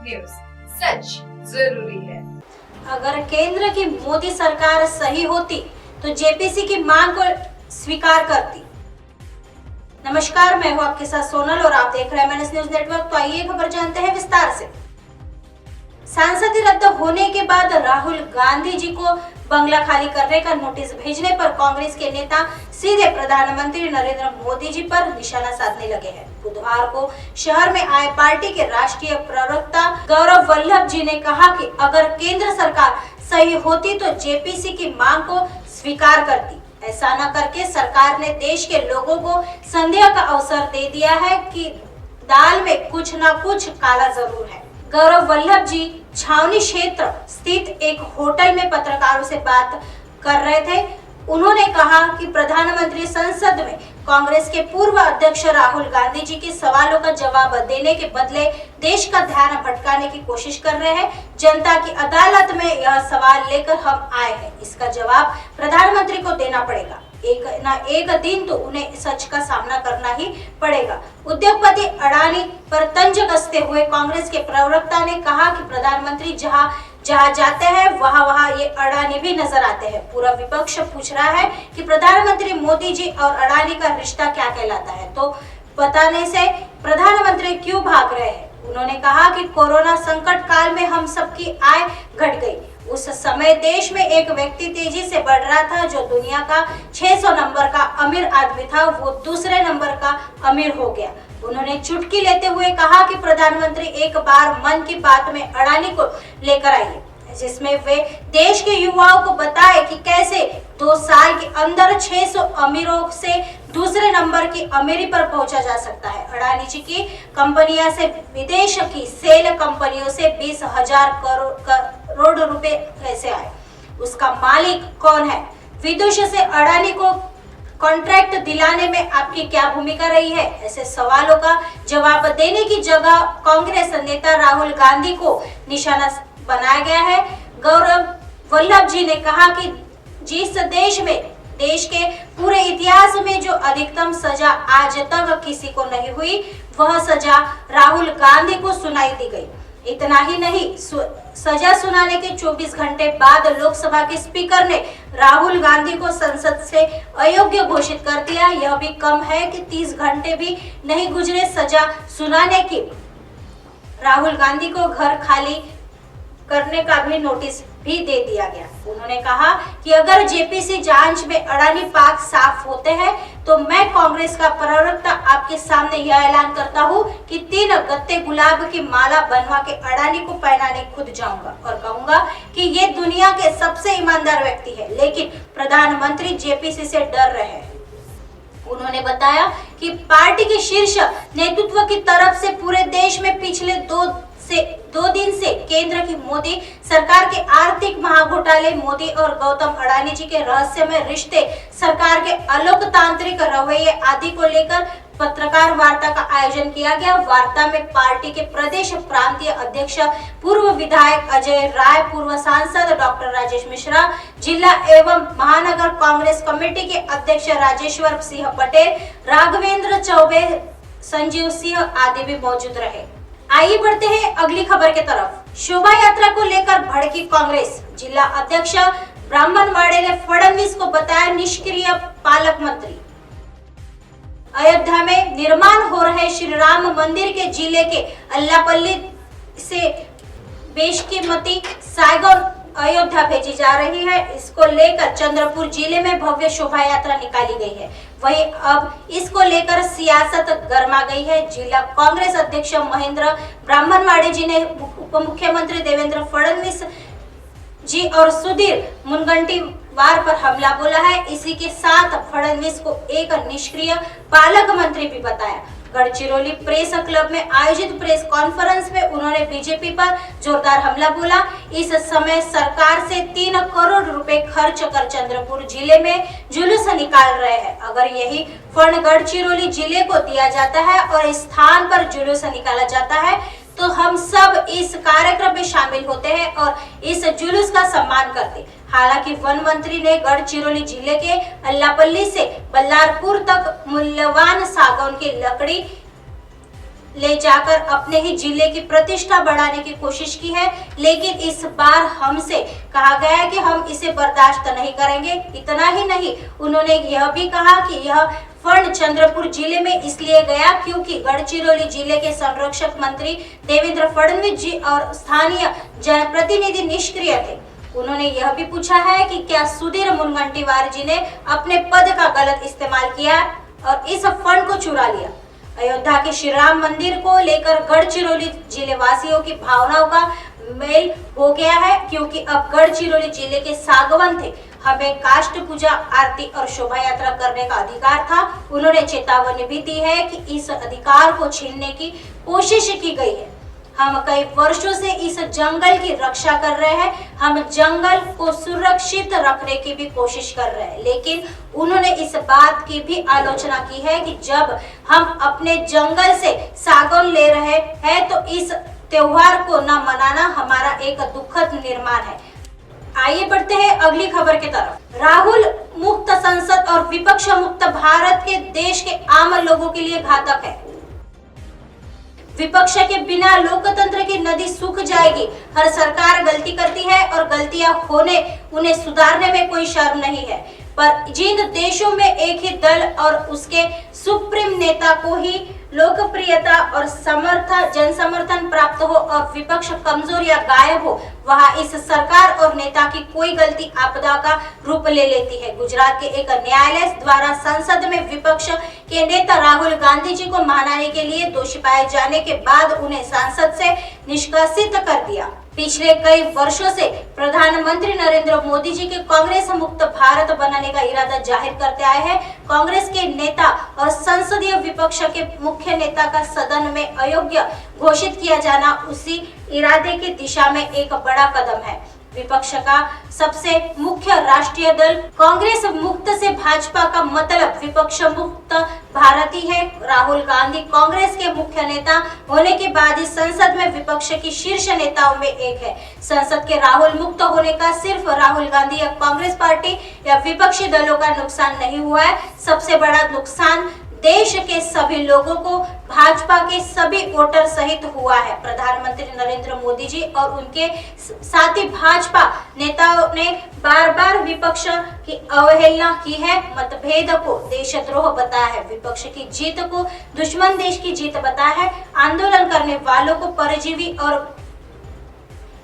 News, सच जरूरी है। अगर केंद्र की मोदी सरकार सही होती तो जेपीसी की मांग को स्वीकार करती। नमस्कार, मैं हूं आपके साथ सोनल और आप देख रहे हैं MNS न्यूज नेटवर्क। तो आइए खबर जानते हैं विस्तार से। सांसद रद्द होने के बाद राहुल गांधी जी को बंगला खाली करने का नोटिस भेजने पर कांग्रेस के नेता सीधे प्रधानमंत्री नरेंद्र मोदी जी पर निशाना साधने लगे हैं। बुधवार को शहर में आए पार्टी के राष्ट्रीय प्रवक्ता गौरव वल्लभ जी ने कहा कि अगर केंद्र सरकार सही होती तो जेपीसी की मांग को स्वीकार करती। ऐसा न करके सरकार ने देश के लोगों को संदेह का अवसर दे दिया है कि दाल में कुछ न कुछ काला जरूर है। गौरव वल्लभ जी छावनी क्षेत्र स्थित एक होटल में पत्रकारों से बात कर रहे थे। उन्होंने कहा कि प्रधानमंत्री संसद में कांग्रेस के पूर्व अध्यक्ष राहुल गांधी जी के सवालों का जवाब देने के बदले देश का ध्यान भटकाने की कोशिश कर रहे हैं। जनता की अदालत में यह सवाल लेकर हम आए हैं, इसका जवाब प्रधानमंत्री को देना पड़ेगा। एक न एक दिन तो उन्हें सच का सामना करना ही पड़ेगा। उद्योगपति अडानी पर तंज कसते हुए कांग्रेस के प्रवक्ता ने कहा कि प्रधानमंत्री जहां जाते हैं वहां ये अडानी भी नजर आते हैं। पूरा विपक्ष पूछ रहा है कि प्रधानमंत्री मोदी जी और अडानी का रिश्ता क्या कहलाता है, तो बताने से प्रधानमंत्री क्यों भाग रहे हैं। उन्होंने कहा कि कोरोना संकट काल में हम सबकी आय घट गई। उस समय देश में एक व्यक्ति तेजी से बढ़ रहा था जो दुनिया का 600 नंबर का अमीर आदमी था, वो दूसरे नंबर का अमीर हो गया। उन्होंने चुटकी लेते हुए कहा कि प्रधानमंत्री एक बार मन की बात में अडानी को लेकर आइए, जिसमें वे देश के युवाओं को बताए कि कैसे 2 साल के अंदर 600 अमीरों से दूसरे नंबर की अमीरी पर पहुंचा जा सकता है। अडानी जी की कंपनियां से विदेश की सेल कंपनियों से 20,000 करोड़ रुपए कैसे आए, उसका मालिक कौन है। विदेश से अडानी को कॉन्ट्रैक्ट दिलाने में आपकी क्या भूमिका रही है। ऐसे सवालों का जवाब देने की जगह कांग्रेस नेता राहुल गांधी को निशाना बनाया गया है। गौरव वल्लभ जी ने कहा कि जिस देश के पूरे इतिहास में जो अधिकतम सजा आज तक किसी को नहीं हुई, वह सजा राहुल गांधी को सुनाई दी गई। इतना ही नहीं, सजा सुनाने के 24 घंटे बाद लोकसभा के स्पीकर ने राहुल गांधी को संसद से अयोग्य घोषित कर दिया। यह भी कम है कि 30 घंटे भी नहीं गुजरे सजा सुनाने की राहुल गांधी को घर खाली करने का भी नोटिस भी दे दिया गया। उन्होंने कहा कि अगर जेपीसी जांच में अडानी पाक साफ होते हैं तो मैं कांग्रेस का प्रवक्ता आपके सामने यह ऐलान करता हूं कि 3 गत्ते गुलाब की माला बनवा के अडानी को पहनाने खुद जाऊंगा और कहूंगा कि ये दुनिया के सबसे ईमानदार व्यक्ति है, लेकिन प्रधानमंत्री जेपीसी से डर रहे हैं। उन्होंने बताया कि पार्टी के शीर्ष नेतृत्व की तरफ से पूरे देश में पिछले 2 दिन से केंद्र की मोदी सरकार के आर्थिक महाघोटाले, मोदी और गौतम अडानी जी के रहस्यमय रिश्ते, सरकार के अलोकतांत्रिक रवैये आदि को लेकर पत्रकार वार्ता का आयोजन किया गया। वार्ता में पार्टी के प्रदेश प्रांतीय अध्यक्ष पूर्व विधायक अजय राय, पूर्व सांसद डॉक्टर राजेश मिश्रा, जिला एवं महानगर कांग्रेस कमेटी के अध्यक्ष राजेश्वर सिंह पटेल, राघवेंद्र चौबे, संजीव सिंह आदि भी मौजूद रहे। आइए बढ़ते हैं अगली खबर के तरफ। शोभा यात्रा को लेकर भड़की कांग्रेस। जिला अध्यक्ष ब्राह्मणवाड़े ने फडणवीस को बताया निष्क्रिय पालक मंत्री। अयोध्या में निर्माण हो रहे श्री राम मंदिर के जिले के अल्लापल्ली से बेशकीमती साइगौन अयोध्या भेजी जा रही है। इसको लेकर चंद्रपुर जिले में भव्य शोभा यात्रा निकाली गई है। वहीं अब इसको लेकर सियासत गर्मा गई है। जिला कांग्रेस अध्यक्ष महेंद्र ब्राह्मणवाड़े जी ने उप मुख्यमंत्री देवेंद्र फडणवीस जी और सुधीर मुनगंटीवार पर हमला बोला है। इसी के साथ फडणवीस को एक निष्क्रिय पालक मंत्री भी बताया। गढ़चिरौली प्रेस क्लब में आयोजित प्रेस कॉन्फ्रेंस में उन्होंने बीजेपी पर जोरदार हमला बोला। इस समय सरकार से 3 करोड़ रुपए खर्च कर चंद्रपुर जिले में जुलूस निकाल रहे हैं। अगर यही फंड गढ़चिरौली जिले को दिया जाता है और इस स्थान पर जुलूस निकाला जाता है तो हम सब इस कार्यक्रम में शामिल होते हैं और इस जुलूस का सम्मान करते। हालांकि वन मंत्री ने गढ़चिरौली जिले के अल्लापल्ली से बल्लारपुर तक मूल्यवान सागौन की लकड़ी ले जाकर अपने ही जिले की प्रतिष्ठा बढ़ाने की कोशिश की है, लेकिन इस बार हमसे कहा गया है कि हम इसे बर्दाश्त नहीं करेंगे। इतना ही नहीं, उन्होंने यह भी कहा कि यह फंड चंद्रपुर जिले में इसलिए गया क्योंकि गढ़चिरौली जिले के संरक्षक मंत्री देवेंद्र फडणवीस जी और स्थानीय जनप्रतिनिधि निष्क्रिय थे। उन्होंने यह भी पूछा है कि क्या सुधीर मुनगंटीवार जी ने अपने पद का गलत इस्तेमाल किया और इस फंड को चुरा लिया। अयोध्या के श्री राम मंदिर को लेकर गढ़चिरौली जिले वासियों की भावनाओं का मेल हो गया है, क्योंकि अब गढ़चिरौली जिले के सागवन थे। हमें काष्ठ पूजा, आरती और शोभा यात्रा करने का अधिकार था। उन्होंने चेतावनी भी दी है कि इस अधिकार को छीनने की कोशिश की गई है। हम कई वर्षों से इस जंगल की रक्षा कर रहे हैं, हम जंगल को सुरक्षित रखने की भी कोशिश कर रहे हैं, लेकिन उन्होंने इस बात की भी आलोचना की है कि जब हम अपने जंगल से सागौन ले रहे हैं तो इस त्योहार को न मनाना हमारा एक दुखद निर्माण है। आइए बढ़ते हैं अगली खबर की तरफ। राहुल मुक्त संसद और विपक्ष मुक्त भारत के देश के आम लोगों के लिए घातक है। विपक्ष के बिना लोकतंत्र की नदी सूख जाएगी। हर सरकार गलती करती है और गलतियां होने उन्हें सुधारने में कोई शर्म नहीं है, पर जिन देशों में एक ही दल और उसके सुप्रीम नेता को ही लोकप्रियता और जन समर्थन प्राप्त हो और विपक्ष कमजोर या गायब हो, वहां इस सरकार और नेता की कोई गलती आपदा का रूप ले लेती है। गुजरात के एक न्यायालय द्वारा संसद में विपक्ष के नेता राहुल गांधी जी को महानाने के लिए दोषी पाए जाने के बाद उन्हें संसद से निष्कासित कर दिया। पिछले कई वर्षों से प्रधानमंत्री नरेंद्र मोदी जी के कांग्रेस मुक्त भारत बनाने का इरादा जाहिर करते आए हैं। कांग्रेस के नेता और संसदीय विपक्ष के मुख्य नेता का सदन में अयोग्य घोषित किया जाना उसी इरादे की दिशा में एक बड़ा कदम है। विपक्ष का सबसे मुख्य राष्ट्रीय दल कांग्रेस मुक्त से भाजपा का मतलब विपक्ष मुक्त भारती है। राहुल गांधी कांग्रेस के मुख्य नेता होने के बाद इस संसद में विपक्ष की शीर्ष नेताओं में एक है। संसद के राहुल मुक्त होने का सिर्फ राहुल गांधी या कांग्रेस पार्टी या विपक्षी दलों का नुकसान नहीं हुआ है, सबसे बड़ा नुकसान देश के सभी लोगों को, भाजपा के सभी वोटर सहित हुआ है। प्रधानमंत्री नरेंद्र मोदी जी और उनके साथी भाजपा नेताओं ने बार बार विपक्ष की अवहेलना की है, मतभेद को देशद्रोह बताया है, विपक्ष की जीत को दुश्मन देश की जीत बताया है, आंदोलन करने वालों को परजीवी और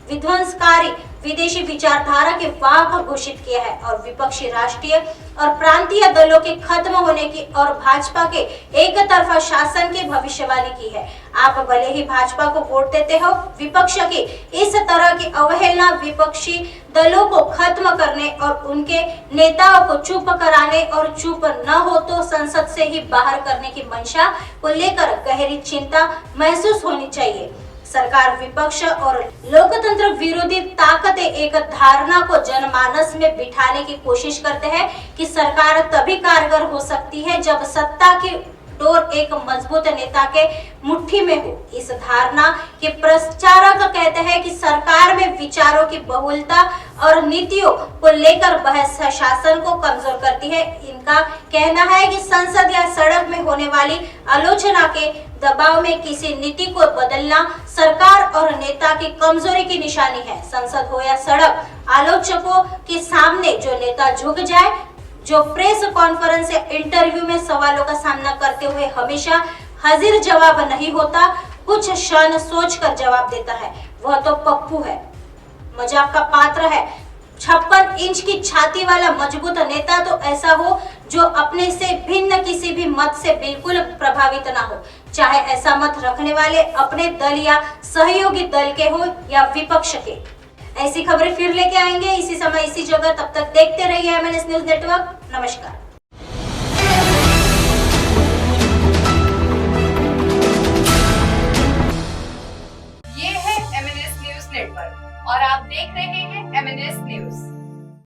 विध्वंसकारी विदेशी विचारधारा के वाहक घोषित किया है और विपक्षी राष्ट्रीय और प्रांतीय दलों के खत्म होने की और भाजपा के एक तरफा शासन की भविष्यवाणी की है। आप भले ही भाजपा को वोट देते हो, विपक्ष की इस तरह की अवहेलना विपक्षी दलों को खत्म करने और उनके नेताओं को चुप कराने और चुप न हो तो संसद से ही बाहर करने की मंशा को लेकर गहरी चिंता महसूस होनी चाहिए। सरकार, विपक्ष और लोकतंत्र विरोधी ताकतें एक धारणा को जनमानस में बिठाने की कोशिश करते हैं कि सरकार तभी कारगर हो सकती है जब सत्ता की डोर एक मजबूत नेता के मुट्ठी में हो। इस धारणा के प्रचारक कहते हैं कि सरकार में विचारों की बहुलता और नीतियों को लेकर बहस शासन को कमजोर करती है। इनका कहना है कि संसद या सड़क में होने वाली आलोचना के दबाव में किसी नीति को बदलना सरकार और नेता की कमजोरी की निशानी है। संसद हो या सड़क, आलोचकों के सामने जो नेता झुक जाए, जो प्रेस कॉन्फ्रेंस या इंटरव्यू में सवालों का सामना करते हुए हमेशा हाजिर जवाब नहीं होता, कुछ क्षण सोचकर जवाब देता है, वह तो पप्पू है, मजाक का पात्र है। 56 इंच की छाती वाला मजबूत नेता तो ऐसा हो जो अपने से भिन्न किसी भी मत से बिल्कुल प्रभावित ना हो, चाहे ऐसा मत रखने वाले अपने दल या सहयोगी दल के हो या विपक्ष के। ऐसी खबरें फिर लेके आएंगे इसी समय इसी जगह, तब तक देखते रहिए MNS न्यूज नेटवर्क। नमस्कार।